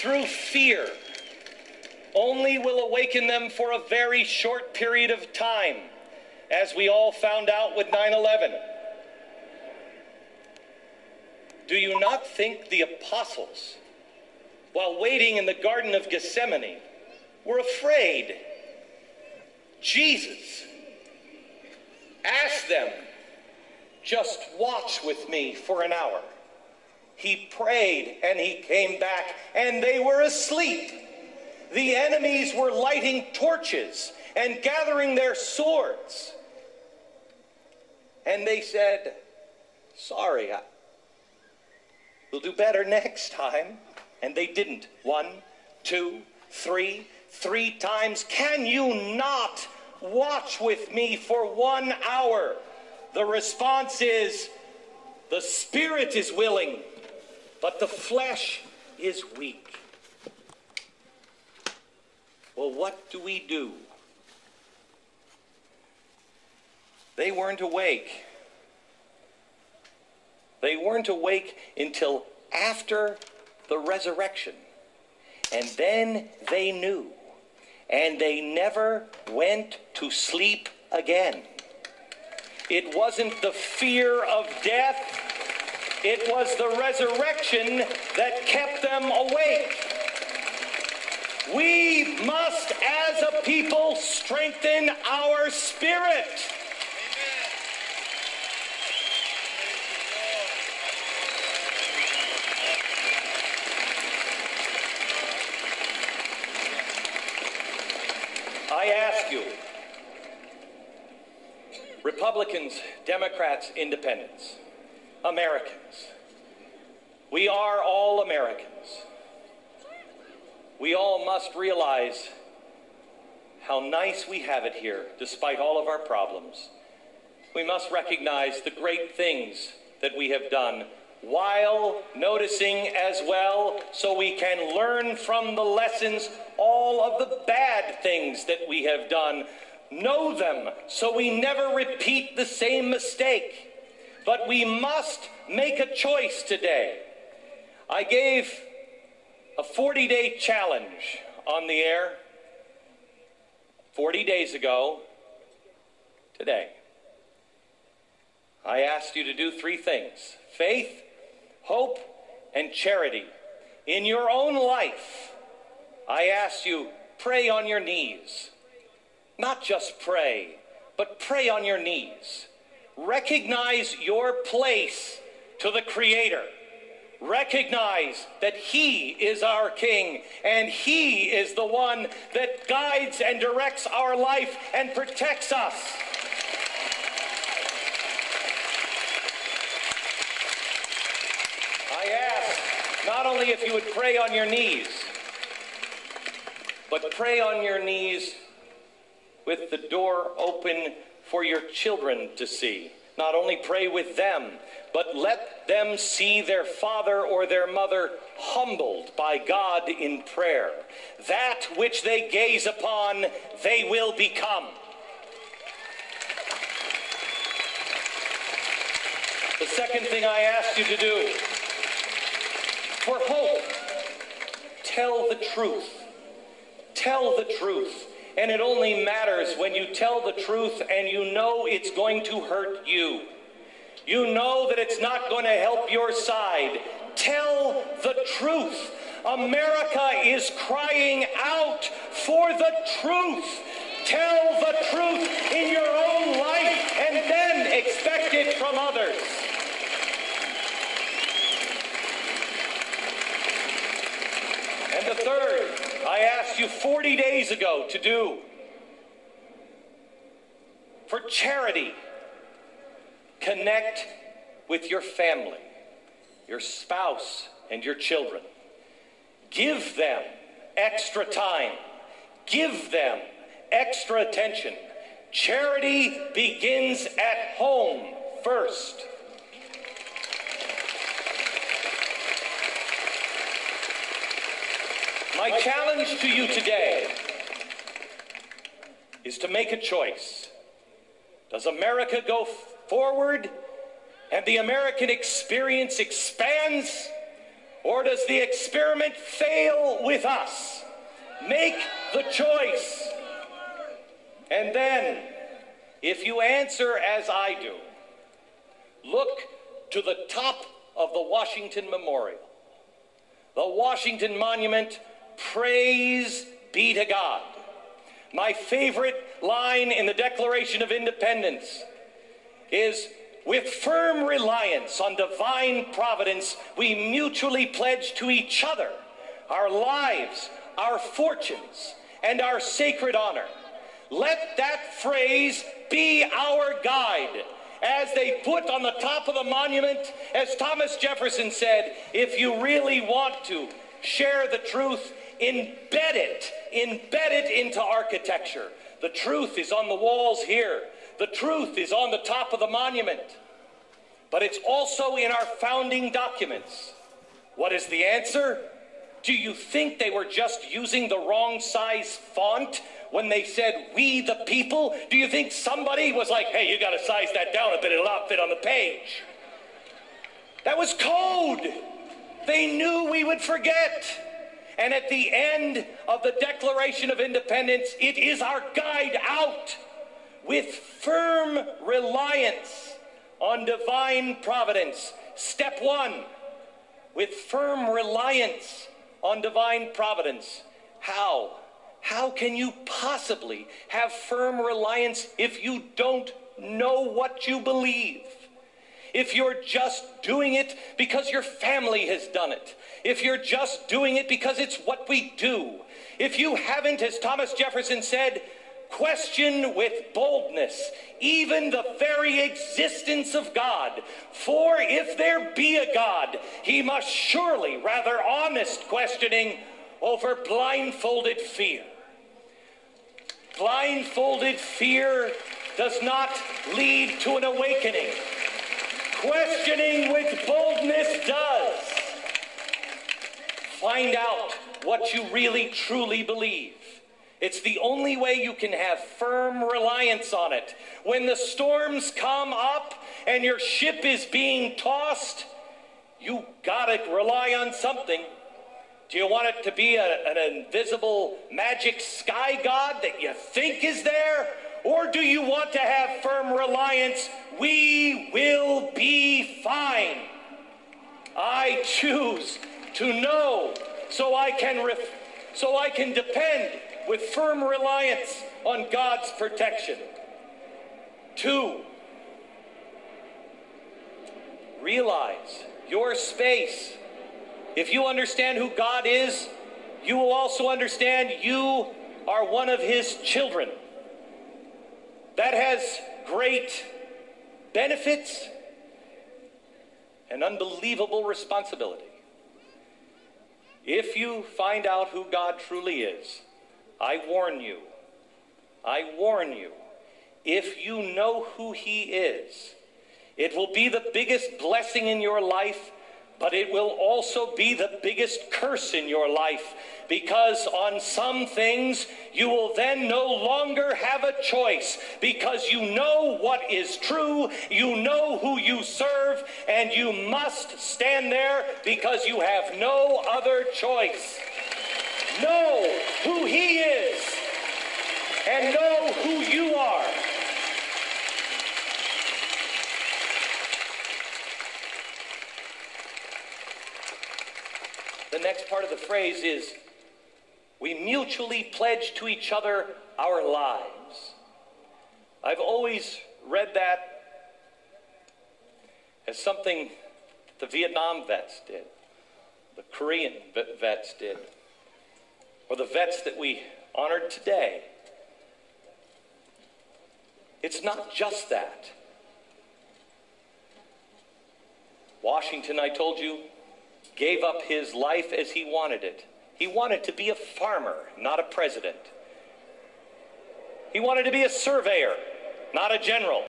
through fear only will awaken them for a very short period of time, as we all found out with 9/11. Do you not think the apostles, while waiting in the Garden of Gethsemane, were afraid? Jesus asked them, just watch with me for an hour. He prayed and he came back and they were asleep. The enemies were lighting torches and gathering their swords. And they said, sorry, we'll do better next time. And they didn't. 1, 2, 3 times. Can you not watch with me for 1 hour? The response is, the spirit is willing, but the flesh is weak. Well, what do we do? They weren't awake. They weren't awake until after the resurrection. And then they knew. And they never went to sleep again. It wasn't the fear of death. It was the resurrection that kept them awake. We must, as a people, strengthen our spirit. I ask you, Republicans, Democrats, Independents, Americans, we are all Americans. We all must realize how nice we have it here, despite all of our problems. We must recognize the great things that we have done, while noticing as well, so we can learn from the lessons, all of the bad things that we have done. Know them, so we never repeat the same mistake. But we must make a choice today. I gave a 40-day challenge on the air 40 days ago today. I asked you to do 3 things: faith, hope, and charity. In your own life, I asked you, pray on your knees. Not just pray, but pray on your knees. Recognize your place to the Creator. Recognize that He is our King, and He is the one that guides and directs our life and protects us. I ask not only if you would pray on your knees, but pray on your knees with the door open for your children to see. Not only pray with them, but let them see their father or their mother humbled by God in prayer. That which they gaze upon, they will become. The second thing I asked you to do, for hope, tell the truth. Tell the truth. And it only matters when you tell the truth and you know it's going to hurt you. You know that it's not going to help your side. Tell the truth. America is crying out for the truth. Tell the truth in your own life and then expect it from others. And the third, I asked you 40 days ago to do for charity. Connect with your family, your spouse, and your children. Give them extra time. Give them extra attention. Charity begins at home first. My challenge to you today is to make a choice. Does America go forward and the American experience expands, Or does the experiment fail with us? Make the choice. And then, if you answer as I do, look to the top of the Washington Memorial. The Washington Monument, praise be to God. My favorite line in the Declaration of Independence is, with firm reliance on divine providence, we mutually pledge to each other our lives, our fortunes, and our sacred honor. Let that phrase be our guide as they put on the top of the monument, as Thomas Jefferson said, if you really want to share the truth, embed it into architecture. The truth is on the walls here. The truth is on the top of the monument. But it's also in our founding documents. What is the answer? Do you think they were just using the wrong size font when they said, we the people? Do you think somebody was like, hey, you got to size that down a bit, it'll not fit on the page? That was code. They knew we would forget. And at the end of the Declaration of Independence, it is our guide out. With firm reliance on divine providence. Step one, with firm reliance on divine providence. How? How can you possibly have firm reliance if you don't know what you believe? If you're just doing it because your family has done it. If you're just doing it because it's what we do. If you haven't, as Thomas Jefferson said, question with boldness even the very existence of God. For if there be a God, he must surely, rather honest questioning over blindfolded fear. Blindfolded fear does not lead to an awakening. Questioning with boldness does. Find out what you really truly believe. It's the only way you can have firm reliance on it. When the storms come up and your ship is being tossed, you gotta rely on something. Do you want it to be an invisible magic sky god that you think is there? Or do you want to have firm reliance? We will be fine. I choose to know so I can depend with firm reliance on God's protection. 2, realize your space. If you understand who God is, you will also understand you are one of his children. That has great benefits and unbelievable responsibility. If you find out who God truly is, I warn you, if you know who he is, it will be the biggest blessing in your life, but it will also be the biggest curse in your life, because on some things you will then no longer have a choice, because you know what is true, you know who you serve, and you must stand there because you have no other choice. Know who he is and know who you are. The next part of the phrase is, we mutually pledge to each other our lives. I've always read that as something the Vietnam vets did, the Korean vets did, or the vets that we honored today. It's not just that. Washington, I told you, gave up his life as he wanted it. He wanted to be a farmer, not a president. He wanted to be a surveyor, not a general.